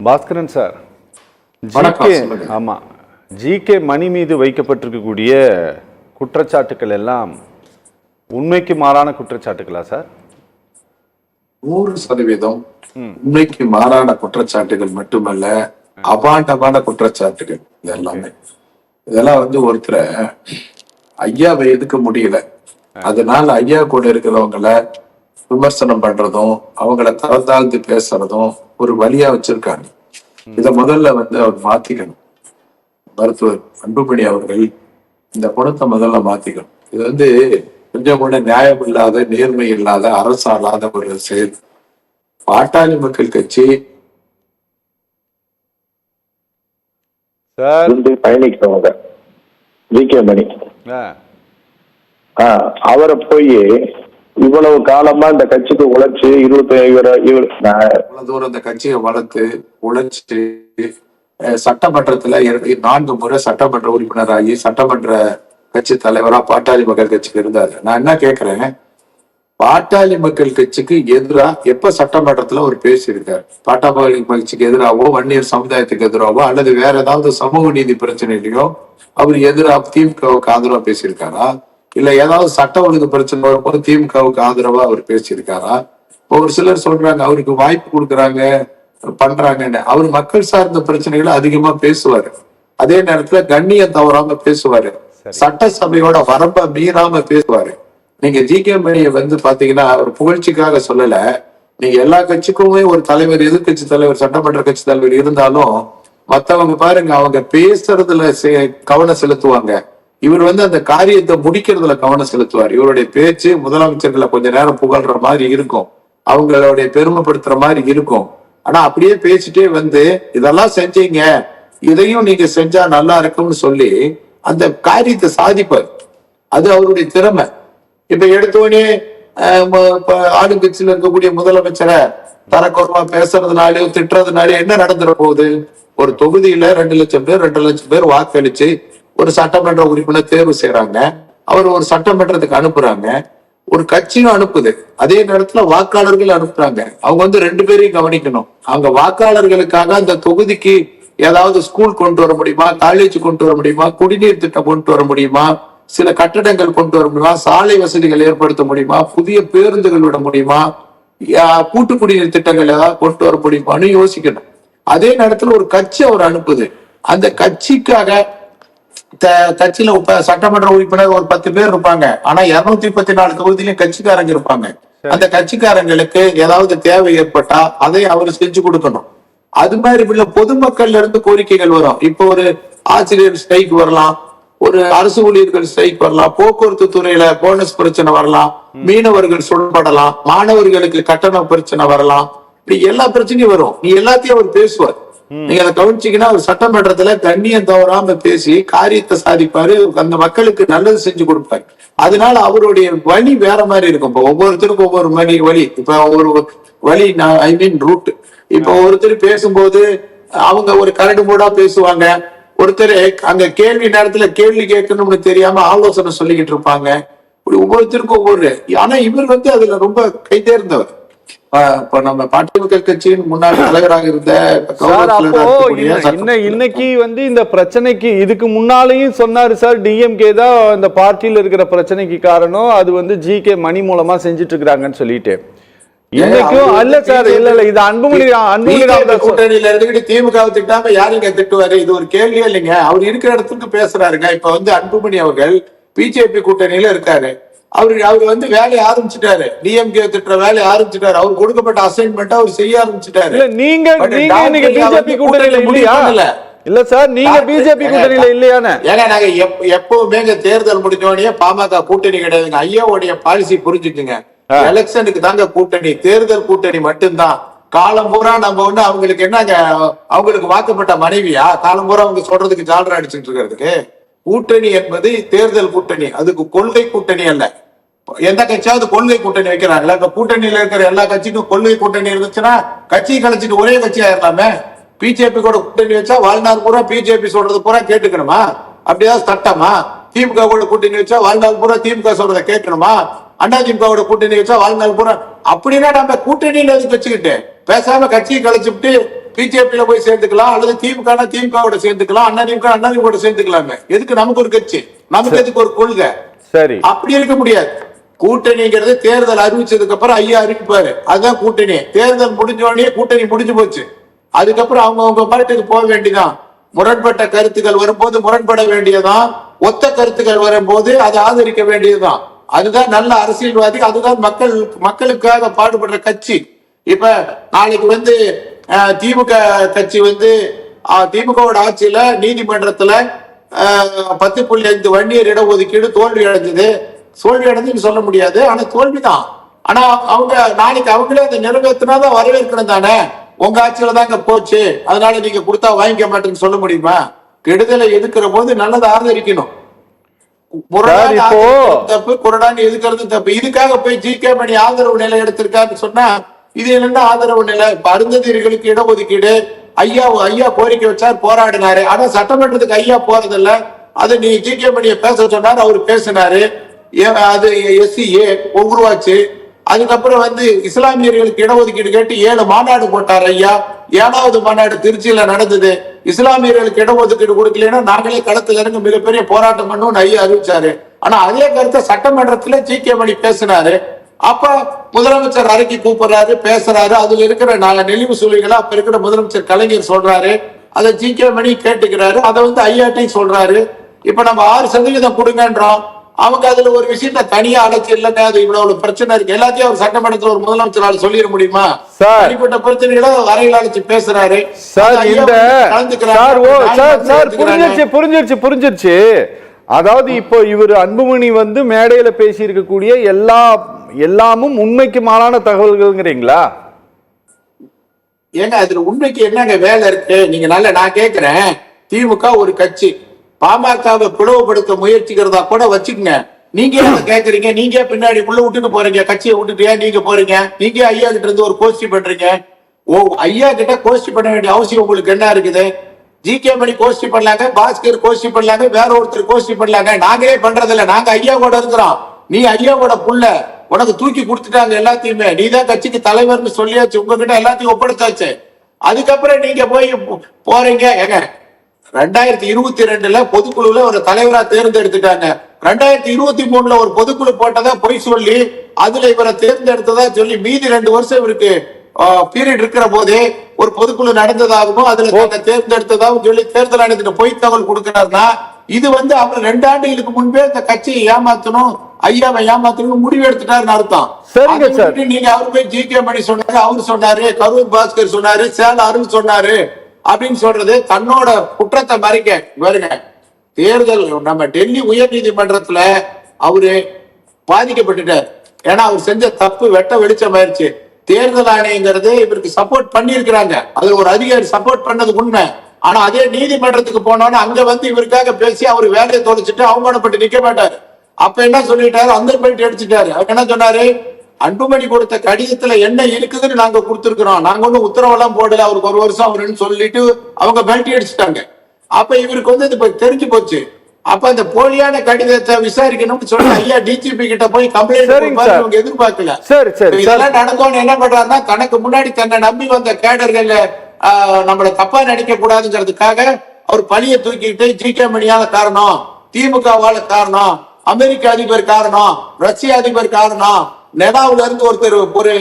Bhaskaran sir, GK மணி மீது வைக்கப்பட்டிருக்கக்கூடிய குற்றச்சாட்டுக்கள் எல்லாம் உண்மைக்கு மாறான குற்றச்சாட்டுகளா சார்? 100% உண்மைக்கு மாறான குற்றச்சாட்டுகள் மட்டுமல்ல, அபாண்டமான குற்றச்சாட்டுகள். இதெல்லாம் ஒருத்தரை ஐயாவை எதுக்க முடியல, அதனால ஐயா கூட இருக்கிறவங்களை விமர்சனம் பண்றதும் அவங்கள தரந்தாழ்ந்து பேசுறதும் ஒரு வழியா வச்சிருக்காங்க. இத முதல்ல அவர் மாத்திக்கணும். மருத்துவர் அன்புமணி அவர்கள் இந்த குணத்தை முதல்ல மாத்திக்கணும். இது கொஞ்சம் கூட நியாயம் இல்லாத, நேர்மை இல்லாத, அரசாளாத ஒரு செயல். பாட்டாளி மக்கள் கட்சி பயணிக்கிறவங்க ஜிகே மணி அவரை போய் இவ்வளவு காலமா இந்த கட்சிக்கு உழைச்சு 25 தூரம் இந்த கட்சியை வளர்த்து உழைச்சு சட்டமன்றத்துல 4 முறை சட்டமன்ற உறுப்பினராகி சட்டமன்ற கட்சி தலைவரா பாட்டாளி மக்கள் கட்சிக்கு இருந்தாரு. நான் என்ன கேக்குறேன், பாட்டாளி மக்கள் கட்சிக்கு எதிராக எப்ப சட்டமன்றத்துல அவர் பேசியிருக்காரு? பாட்டாளி கட்சிக்கு எதிராகவோ, வன்னியர் சமுதாயத்துக்கு எதிராகவோ, அல்லது வேற ஏதாவது சமூக நீதி பிரச்சனையிலையோ அவர் எதிராக திமுகவுக்கு ஆதரவா பேசியிருக்காரா? இல்ல ஏதாவது சட்ட ஒழுங்கு பிரச்சனை வரும்போது திமுகவுக்கு ஆதரவா அவர் பேசியிருக்காரா? ஒரு சிலர் சொல்றாங்க அவருக்கு வாய்ப்பு கொடுக்குறாங்க பண்றாங்கன்னு. அவர் மக்கள் சார்ந்த பிரச்சனைகளை அதிகமா பேசுவாரு. அதே நேரத்துல கண்ணியம் தவறாம பேசுவாரு. சட்டசபையோட வரம்ப மீறாம பேசுவாரு. நீங்க ஜிகே மணியை பாத்தீங்கன்னா ஒரு புகழ்ச்சிக்காக சொல்லல. நீங்க எல்லா கட்சிக்குமே ஒரு தலைவர், எதிர்கட்சி தலைவர், சட்டமன்ற கட்சி தலைவர் இருந்தாலும் மத்தவங்க பாருங்க, அவங்க பேசுறதுல கவனம் செலுத்துவாங்க. இவர் அந்த காரியத்தை முடிக்கிறதுல கவனம் செலுத்துவார். இவருடைய பேச்சு முதலமைச்சர்களை கொஞ்ச நேரம் புகழ்ற மாதிரி இருக்கும், அவங்களுடைய பெருமைப்படுத்துற மாதிரி இருக்கும். ஆனா அப்படியே பேசிட்டே இதெல்லாம் செஞ்சீங்க, இதையும் நீங்க செஞ்சா நல்லா இருக்கும்னு சொல்லி அந்த காரியத்தை சாதிப்பார். அது அவருடைய திறமை. இப்ப எடுத்தோடனே ஆளுங்கட்சியில இருக்கக்கூடிய முதலமைச்சரை தரக்குறவா பேசுறதுனாலயோ திட்டுறதுனாலயோ என்ன நடந்துட போகுது? ஒரு தொகுதியில 2 லட்சம் பேர் 2 லட்சம் பேர் வாக்களிச்சு ஒரு சட்டமன்ற உறுப்பினர் தேர்வு செய்யறாங்க. அவர் ஒரு சட்டமன்றத்துக்கு அனுப்புறாங்க, ஒரு கட்சியும் அனுப்புது. அதே நேரத்துல வாக்காளர்கள் அனுப்புறாங்க. அவங்க 2 பேரையும் கவனிக்கணும். அவங்க வாக்காளர்களுக்காக அந்த தொகுதிக்கு ஏதாவது ஸ்கூல் கொண்டு வர முடியுமா, காலேஜ் கொண்டு வர முடியுமா, குடிநீர் திட்டம் கொண்டு வர முடியுமா, சில கட்டடங்கள் கொண்டு வர முடியுமா, சாலை வசதிகள் ஏற்படுத்த முடியுமா, புதிய பேருந்துகள் விட முடியுமா, கூட்டு குடிநீர் திட்டங்கள் ஏதாவது கொண்டு வர முடியுமான்னு யோசிக்கணும். அதே நேரத்துல ஒரு கட்சி அவர் அனுப்புது. அந்த கட்சிக்காக கட்சியில சட்டமன்ற உறுப்பினர் ஒரு 10 பேர் இருப்பாங்க. ஆனா 214 தொகுதியிலும் கட்சிக்காரங்க இருப்பாங்க. அந்த கட்சிக்காரங்களுக்கு ஏதாவது தேவை ஏற்பட்டா அதை அவர் செஞ்சு கொடுக்கணும். அது மாதிரி உள்ள பொதுமக்கள்ல இருந்து கோரிக்கைகள் வரும். இப்போ ஒரு ஆசிரியர் ஸ்ட்ரைக் வரலாம், ஒரு அரசு ஊழியர்கள் ஸ்ட்ரைக் வரலாம், போக்குவரத்து துறையில போனஸ் பிரச்சனை வரலாம், மீனவர்கள் சுடப்படலாம், மாணவர்களுக்கு கட்டண பிரச்சனை வரலாம். இப்படி எல்லா பிரச்சனையும் வரும். நீ எல்லாத்தையும் அவர் பேசுவார். நீங்க அதை கவனிச்சீங்கன்னா அவர் சட்டமன்றத்துல கண்ணியம் தவறாம பேசி காரியத்தை சாதிப்பாரு. அந்த மக்களுக்கு நல்லது செஞ்சு கொடுப்பாரு. அதனால அவருடைய வழி வேற மாதிரி இருக்கும். இப்போ ஒவ்வொருத்தருக்கும் ஒவ்வொரு வழி. இப்ப ஒரு வழி, ஐ மீன் ரூட். இப்போ ஒருத்தர் பேசும்போது அவங்க ஒரு கரடு மூடா பேசுவாங்க. ஒருத்தர் அங்க கேள்வி நேரத்துல கேள்வி கேட்கணும்னு தெரியாம ஆலோசனை சொல்லிக்கிட்டு இருப்பாங்க. இப்படி ஒவ்வொருத்தருக்கும் ஒவ்வொரு. ஆனா இவர் அதுல ரொம்ப கைதேர்ந்தவர். இப்ப நம்ம பாட்டாளி மக்கள் கட்சியின் முன்னாள் தலைவராக இருந்த இன்னைக்கு இந்த பிரச்சனைக்கு இதுக்கு முன்னாலேயும் சொன்னாரு சார், டிஎம்கே தான் இந்த பார்ட்டியில இருக்கிற பிரச்சனைக்கு காரணம், அது ஜிகே மணி மூலமா செஞ்சுட்டு இருக்கிறாங்கன்னு சொல்லிட்டு. இன்னைக்கும் அல்ல சார், இல்ல இது அன்புமணி கூட்டணியில இருந்துகிட்டு திமுக திட்டாம யாருங்க திட்டுவாரு? இது ஒரு கேள்வியே இல்லைங்க. அவர் இருக்கிற இடத்துக்கு பேசுறாருங்க. இப்ப அன்புமணி அவர்கள் பிஜேபி கூட்டணியில இருக்காரு. அவரு வேலையை ஆரம்பிச்சுட்டாரு. டிஎம்கே திட்டுற வேலையை ஆரம்பிச்சுட்டாரு. அவர் கொடுக்கப்பட்ட அசைன்மெண்ட் அவர் செய்ய ஆரம்பிச்சுட்டாரு. நீங்க பிஜேபி கூட்டணியில இல்லையா? இல்ல சார், நீங்க பிஜேபி கூட்டணியில இல்லையானே? ஏன்னா நாங்க எப்பவுமே தேர்தல் முடிஞ்சோடனே பாமக கூட்டணி கிடையாதுங்க. ஐயாவுடைய பாலிசி புரிஞ்சுக்குங்க. எலெக்ஷனுக்கு தாங்க கூட்டணி, தேர்தல் கூட்டணி மட்டும்தான். காலம் பூரா நம்ம அவங்களுக்கு என்னங்க, அவங்களுக்கு வாக்கப்பட்ட மனைவியா? காலம் பூரா அவங்க சொல்றதுக்கு ஜாலரா அடிச்சுட்டு இருக்கிறதுக்கு. கூட்டணி என்பது தேர்தல் கூட்டணி, அதுக்கு கொள்கை கூட்டணி அல்ல. எந்த கட்சியாவது கொள்கை கூட்டணி வைக்கிறாங்களா? இப்ப கூட்டணியில இருக்கிற எல்லா கட்சிக்கும் கொள்கை கூட்டணி இருந்துச்சுன்னா கட்சியை கழிச்சிட்டு ஒரே கட்சி ஆயிரலாமே. பிஜேபி கூட கூட்டணி வச்சா வாழ்நாள் பூரா பிஜேபி சொல்றது பூரா கேட்டுக்கணுமா? அப்படியாவது சட்டமா? திமுக கூட கூட்டணி வச்சா வாழ்நாள் பூரா திமுக சொல்றதை கேட்கணுமா? அதிமுக கூட்டணி வச்சா வாழ்நாள் பூரா? அப்படின்னா நம்ம கூட்டணியில வச்சுக்கிட்டு பேசாம கட்சியை கழிச்சுட்டு பிஜேபியில போய் சேர்ந்துக்கலாம், அல்லது திமுக சேர்ந்துக்கலாம், அண்ணா திமுக சேர்ந்துக்கலாமே. எதுக்கு நமக்கு ஒரு கட்சி, நமக்கு எதுக்கு ஒரு கொள்கை? சரி, அப்படி இருக்க முடியாது. கூட்டணிங்கிறது தேர்தல் அறிவிச்சதுக்கு அப்புறம் ஐயா அறிவிப்பாரு, அதுதான் கூட்டணி. தேர்தல் முடிஞ்ச உடனே கூட்டணி முடிஞ்சு போச்சு. அதுக்கப்புறம் அவங்க பாட்டுக்கு போக வேண்டியதான். முரண்பட்ட கருத்துக்கள் வரும்போது முரண்பட வேண்டியதான், ஒத்த கருத்துக்கள் வரும்போது அதை ஆதரிக்க வேண்டியதுதான். அதுதான் நல்ல அரசியல்வாதி, அதுதான் மக்களுக்காக பாடுபடுற கட்சி. இப்ப நாளைக்கு திமுக கட்சி திமுகவோட ஆட்சியில நீதிமன்றத்துல 10.5 வன்னியர் இடஒதுக்கீடு தோல்வி அடைஞ்சதுன்னு சொல்ல முடியாது. ஆனா தோல்விதான். ஆனா அவங்க நாளைக்கு அவங்களே அதை நிறைவேற்றினாதான் வரவேற்கணும் தானே. உங்க ஆட்சியில தாங்க போச்சு, அதனால நீங்க கொடுத்தா வாங்கிக்க மாட்டேன்னு சொல்ல முடியுமா? கெடுதலை எதுக்குற போது நல்லதை ஆதரிக்கணும். தப்பு, குரடான்னு எதுக்கிறது தப்பு. இதுக்காக போய் ஜி.கே. மணி ஆதரவு நிலை எடுத்திருக்காருன்னு சொன்னா இது என்ன ஆதரவு நிலை? இப்ப அருந்ததியர்களுக்கு இடஒதுக்கீடு ஐயா கோரிக்கை வச்சார், போராடினாரு. ஆனா சட்டமன்றத்துக்கு ஐயா போறதில்ல. அது நீ ஜி.கே. மணியை பேச சொன்னாரு, அவரு பேசினாரு. அது SCA உருவாச்சு. அதுக்கப்புறம் இஸ்லாமியர்களுக்கு இடஒதுக்கீடு கேட்டு 7 மாநாடு போட்டார் ஐயா. 7வது மாநாடு திருச்சியில நடந்தது. இஸ்லாமியர்களுக்கு இடஒதுக்கீடு கொடுக்கலன்னா நாங்களே களத்துல இறங்க மிகப்பெரிய போராட்டம் பண்ணணும்னு ஐயா அறிவிச்சாரு. ஆனா அதே கருத்தை சட்டமன்றத்துல ஜி.கே. மணி பேசினாரு. அப்ப முதலமைச்சர் அறைக்கு கூப்பிடுறாரு, பேசுறாரு. அதுல இருக்கிற நெளிவு சுழிகளை அப்ப இருக்கிற முதலமைச்சர் கலைஞர் சொல்றாரு, அதை ஜி.கே. மணி கேட்டுக்கிறாரு. அதை ஐயாட்டையும் சொல்றாரு. இப்ப நம்ம 6% கொடுங்கன்றோம். அவங்க அதுல ஒரு விஷயத்த தனியா அழைச்சி இல்லைங்க, அது இவ்வளவு பிரச்சனை இருக்கு, எல்லாத்தையும் அவர் சட்டமன்றத்தில் ஒரு முதலமைச்சரால் சொல்லிட முடியுமா? தனிப்பட்ட பிரச்சனைகளை வரையில் அழைச்சு பேசுறாரு. புரிஞ்சிருச்சு. அதாவது இப்போ இவர் அன்புமணி மேடையில பேசி இருக்கக்கூடிய எல்லாமும் உண்மைக்கு மாறான தகவல்கள்ங்கிறீங்களா? ஏங்க அதுல உண்மைக்கு என்னங்க வேலை இருக்கு? நீங்க நான் கேட்கிறேன், திமுக ஒரு கட்சி பாமகவை பிளவுபடுத்த முயற்சிக்கிறதா கூட வச்சுக்கங்க. நீங்க என்ன கேக்குறீங்க? நீங்க பின்னாடி உள்ள விட்டுட்டு போறீங்க, கட்சியை விட்டுட்டு நீங்க போறீங்க. நீங்க ஐயா கிட்ட இருந்து ஒரு கோஷ்டி பண்றீங்க. ஐயா கிட்ட கோஷ்டி பண்ண வேண்டிய அவசியம் உங்களுக்கு என்ன இருக்குது? ஜி.கே. மணி கோஷ்டி பண்ணலாங்க, பாஸ்கர் கோஷ்டி பண்ணலாங்க, வேற ஒருத்தர் கோஷ்டி பண்ணலாங்க. நாங்களே பண்றதில்ல. நாங்க ஐயா கூட இருக்கிறோம். நீ ஐயாவோட புள்ள, உனக்கு தூக்கி கொடுத்துட்டாங்க எல்லாத்தையுமே. நீ தான் கட்சிக்கு தலைவர்னு சொல்லியாச்சு, உங்ககிட்ட எல்லாத்தையும் ஒப்படைச்சாச்சு. அதுக்கப்புறம் நீங்க போறீங்க. ஏங்க 2022 பொதுக்குழுல ஒரு தலைவரா தேர்ந்தெடுத்துட்டாங்க. 2023 ஒரு பொதுக்குழு போட்டதா பொய் சொல்லி அதுல இவரை தேர்ந்தெடுத்ததா சொல்லி மீதி 2 வருஷம் இவருக்கு பீரியட் இருக்கிற போதே ஒரு பொதுக்குழு நடந்ததாகவும் அதுல தேர்ந்தெடுத்ததாகவும் சொல்லி தேர்தல் ஆணையத்துக்கு பொய் தகவல் கொடுக்கிறாருன்னா இது அவர் 2 ஆண்டுகளுக்கு முன்பே இந்த கட்சியை ஏமாத்தணும், ஐயாவை ஏமாத்தணும் முடிவு எடுத்துட்டாருன்னு அர்த்தம். நீங்க அவரு போய் ஜி.கே. மணி சொன்னாரு, அவரு சொன்னாரு, கரூர் பாஸ்கர் சொன்னாரு, சேல அருள் சொன்னாரு அப்படின்னு சொல்றது தன்னோட குற்றத்தை மறைக்க. பாருங்க, தேர்தல் நம்ம டெல்லி உயர் நீதிமன்றத்துல அவரு பாதிக்கப்பட்டுட்டார். ஏன்னா அவர் செஞ்ச தப்பு வெட்ட வெளிச்சமாயிருச்சு. தேர்தல் ஆணையங்கிறது இவருக்கு சப்போர்ட் பண்ணி இருக்கிறாங்க, அதுல ஒரு அதிகாரி சப்போர்ட் பண்ணது உண்மை. ஆனா அதே நீதிமன்றத்துக்கு போனோன்னு அங்க இவருக்காக பேசி அவர் வேலையை தொலைச்சிட்டு அவமானப்பட்டு நிக்க மாட்டாரு. அப்ப என்ன சொல்லிட்டாரு? அந்த பெல்ட் அடிச்சுட்டாரு. அவர் என்ன சொன்னாரு? அன்புமணி கொடுத்த கடிதத்துல என்ன இருக்குதுன்னு நாங்க கொடுத்திருக்கிறோம், நாங்க ஒன்னும் உத்தரவெல்லாம் போடல, அவருக்கு 1 வருஷம் அவருன்னு சொல்லிட்டு அவங்க பெல்ட் அடிச்சுட்டாங்க. அப்ப இவருக்கு இப்ப தெரிஞ்சு போச்சு. அப்ப அந்த போலியான கடிதத்தை விசாரிக்கணும்னு சொல்லி ஐயா டிஜிபி கிட்ட போய் கம்ப்ளைண்ட் எதிர்பார்க்கல. இதெல்லாம் நடந்தோன்னு என்ன பண்றாருன்னா, தனக்கு முன்னாடி தன்னை நம்பி வந்த கேடர்கள் நம்மள தப்பா நினைக்க கூடாதுங்கிறதுக்காக அவர் பழிய தூக்கிட்டு ஜி.கே. மணியால காரணம், திமுகவால காரணம், அமெரிக்க அதிபர் காரணம், ரஷ்ய அதிபர் காரணம், நெடாவுல இருந்து ஒரு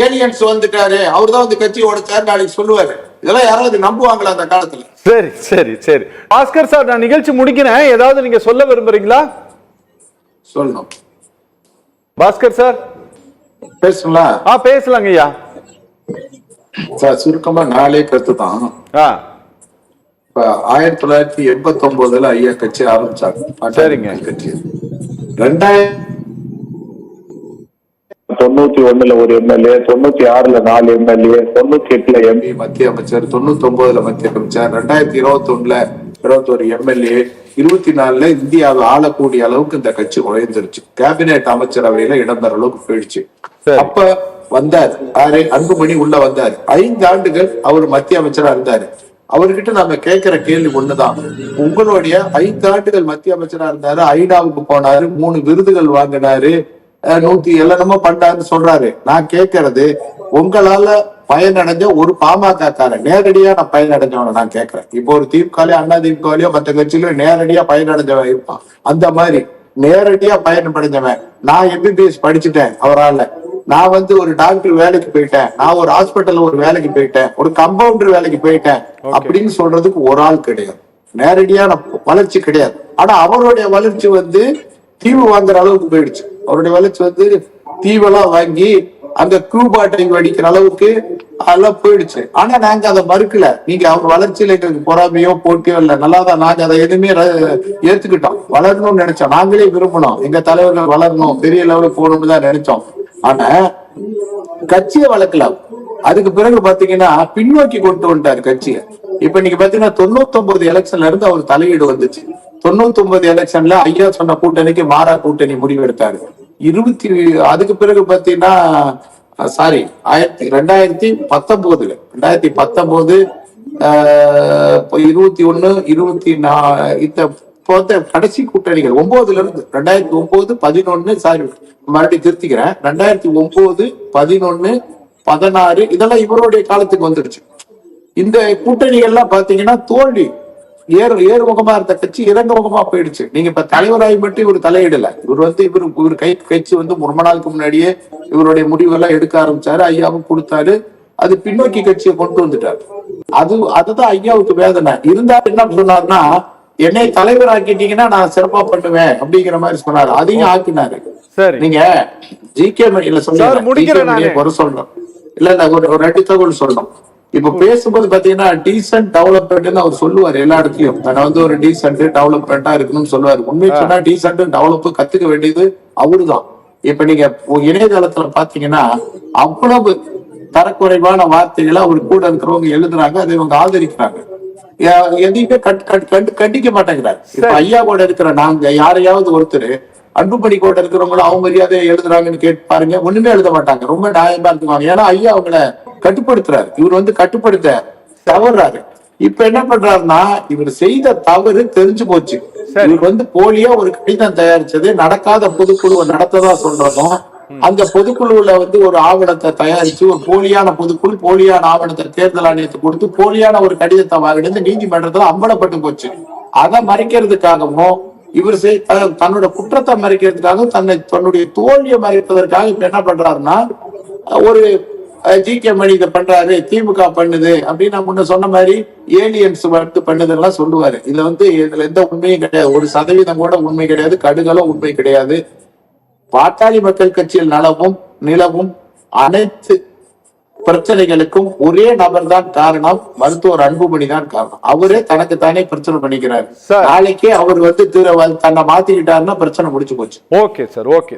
ஏலியன்ஸ் வந்துட்டாரு, அவர்தான் கட்சி உடைச்சாரு நாளைக்கு சொல்லுவாரு. இதெல்லாம் யாராவது நம்புவாங்களா அந்த காலத்துல? சரி சரி சரி பாஸ்கர் சார், நான் நிகழ்ச்சி முடிக்கிறேன். ஏதாவது நீங்க சொல்ல விரும்புறீங்களா? சொல்லணும் பாஸ்கர் சார். பேசலாம்? பேசலாங்க ஐயா. சார் சுருக்கமா 4 கருத்து தான். இப்ப 1989 ஐயா கட்சி ஆரம்பிச்சாங்க. சரிங்க. கட்சி 2091 ஒரு எம்எல்ஏ, 96 4 எம்எல்ஏ, 98 எம்பி மத்திய அமைச்சர், 99 மத்திய அமைச்சர், 2021 21 எம்எல்ஏ, 24 இந்தியாவை ஆளக்கூடிய அளவுக்கு இந்த கட்சி உயர்ந்துருச்சு. கேபினெட் அமைச்சரவையில இடம்பெற அளவுக்கு போயிடுச்சு. அப்ப வந்தார் அன்புமணி உள்ள வந்தார். 5 ஆண்டுகள் அவர் மத்திய அமைச்சரா இருந்தாரு. அவர்கிட்ட நாம கேட்கிற கேள்வி ஒண்ணுதான், உங்களுடைய 5 ஆண்டுகள் மத்திய அமைச்சரா இருந்தாரு, ஐநாவுக்கு போனாரு, 3 விருதுகள் வாங்கினாரு, 100 என்னமோ பண்ணாருன்னு சொல்றாரு. நான் கேட்கறது, உங்களால பயனடைஞ்ச ஒரு பாமக காரன் நேரடியா நான் பயனடைஞ்சவன நான் கேட்கிறேன். இப்போ ஒரு திமுகலையோ அண்ணா திமுகலையோ மற்ற கட்சியிலோ நேரடியா பயனடைஞ்சவன் இருப்பான். அந்த மாதிரி நேரடியா பயனடைஞ்சவன். நான் எம்பிபிஎஸ் படிச்சுட்டேன் அவரால, நான் வந்து ஒரு டாக்டர் வேலைக்கு போயிட்டேன், நான் ஒரு ஹாஸ்பிட்டல் ஒரு வேலைக்கு போயிட்டேன், ஒரு கம்பவுண்டர் வேலைக்கு போயிட்டேன் அப்படின்னு சொல்றதுக்கு ஒரு ஆள் கிடையாது. நேரடியான வளர்ச்சி கிடையாது. ஆனா அவருடைய வளர்ச்சி வந்து தீவு வாங்குற அளவுக்கு போயிடுச்சு. அவருடைய வளர்ச்சி வந்து தீவெல்லாம் வாங்கி அங்க கியூபா டைம் அடிக்கிற அளவுக்கு அதெல்லாம் போயிடுச்சு. ஆனா நாங்க அதை மறுக்கல. நீங்க அவர் வளர்ச்சியில எங்களுக்கு பொறாமையோ போட்டியோ இல்ல, நல்லாதான். நாங்க அதை எதுவுமே ஏத்துக்கிட்டோம். வளரணும்னு நினைச்சோம், நாங்களே விரும்பணும், எங்க தலைவர்கள் வளரணும், பெரிய லெவலுக்கு போகணும்னு தான் நினைச்சோம். ஆனா கட்சியை வளர்க்கலாம். அதுக்கு பிறகு பாத்தீங்கன்னா பின்னோக்கி கொண்டு வந்துட்டாரு கட்சியை. இப்ப நீங்க பாத்தீங்கன்னா 99 எலெக்ஷன்ல இருந்து அவர் தலையீடு வந்துச்சு. 99 எலெக்ஷன்ல ஐயா சொன்ன கூட்டணிக்கு மாறா கூட்டணி முடிவெடுத்தாரு. அதுக்கு பிறகு பாத்தீங்கன்னா 2019 21 24 கடைசி கூட்டணிகள் 9ல இருந்து 2009 11 மறுபடியும் திருத்திக்கிறேன், 2009 11 16 இதெல்லாம் இவருடைய காலத்துக்கு வந்துருச்சு. இந்த கூட்டணிகள்லாம் பாத்தீங்கன்னா தோல்வி. ஏறுமுகமா இருந்த கட்சி இறங்குமுகமா போயிடுச்சு. நீங்க இப்ப தலைவராய் மட்டும் இவர் தலையிடல. இவர் கட்சி வந்து ரொம்ப நாளுக்கு முன்னாடியே இவருடைய முடிவெல்லாம் எடுக்க ஆரம்பிச்சாரு. ஐயாவும் கொடுத்தாரு. அது பின்னோக்கி கட்சியை கொண்டு வந்துட்டாரு. அதுதான் ஐயாவுக்கு வேதனை. இருந்தாலும் என்ன சொன்னாருன்னா, என்னை தலைவர் ஆக்கிட்டீங்கன்னா நான் சிறப்பா பண்ணுவேன் அப்படிங்கிற மாதிரி சொன்னாரு. அதையும் ஆக்கினாரு. நீங்க ஜிகே மணியில சொல்ல சொல்றோம் இல்ல, ஒரு 2 தகவல் சொல்லணும். இப்ப பேசும்போது பாத்தீங்கன்னா டீசென்ட் டெவலப்மெண்ட் அவர் சொல்லுவாரு எல்லா இடத்துலயும். நான் வந்து ஒரு டீசென்ட் டெவலப்மெண்டா இருக்கணும்னு சொல்லுவாரு. உண்மையை சொன்னா டீசென்ட் டெவலப் கத்துக்க வேண்டியது அவருதான். இப்ப நீங்க இணையதளத்துல பாத்தீங்கன்னா அவ்வளவு தரக்குறைவான வார்த்தைகளை அவர் கூட இருக்கிறவங்க எழுதுறாங்க, அதை இவங்க ஆதரிக்கிறாங்க. எதையுமே கண்டிக்க மாட்டேங்கிறாரு. இப்ப ஐயா கூட இருக்கிற நாங்க யாரையாவது ஒருத்தர் அன்புமணி கூட இருக்கிறவங்களும் அவங்க மரியாதையை எழுதுறாங்கன்னு கேட்டு பாருங்க, ஒண்ணுமே எழுத மாட்டாங்க. ரொம்ப நியாயமா இருக்குவாங்க. ஏன்னா ஐயா அவங்கள கட்டுப்படுத்துறாரு. இவர் வந்து கட்டுப்படுத்த தவறாரு. இப்ப என்ன பண்றாருன்னா, இவர் செய்த தவறு தெரிஞ்சு போச்சு. இவர் வந்து போலியா ஒரு கடிதம் தயாரிச்சது, நடக்காத பொதுக்குழுவை நடத்ததா சொல்றதும், அந்த பொதுக்குழுவுல வந்து ஒரு ஆவணத்தை தயாரிச்சு ஒரு போலியான பொதுக்குழு போலியான ஆவணத்தை தேர்தல் ஆணையத்தை கொடுத்து போலியான ஒரு கடிதத்தை வாங்கிட்டு நீதிமன்றத்துல அம்பலப்பட்டு போச்சு. அதை மறைக்கிறதுக்காகவும் இவர் தன்னோட குற்றத்தை மறைக்கிறதுக்காகவும் தன்னுடைய தோல்வியை மறைப்பதற்காக இப்ப என்ன பண்றாருன்னா, ஒரு ஜிகே மணி இதை பண்றாரு, திமுக பண்ணுது அப்படின்னு நான் முன்ன சொன்ன மாதிரி ஏலியன்ஸ் வந்து பண்ணுதெல்லாம் சொல்லுவாரு. இதுல வந்து இதுல எந்த உண்மையும் கிடையாது. 1% கூட உண்மை கிடையாது. கடுகளும் உண்மை கிடையாது. பாட்டாளி மக்கள் கட்சியில் நிலவும் அனைத்து பிரச்சனைகளுக்கும் ஒரே நபர் தான் காரணம், மருத்துவர் அன்புமணி தான் காரணம். அவரே தனக்கு தானே பிரச்சனை பண்ணிக்கிறாரு. நாளைக்கே அவர் வந்து தன்னை மாத்திக்கிட்டாருன்னா பிரச்சனை முடிச்சு போச்சு. Okay sir, okay.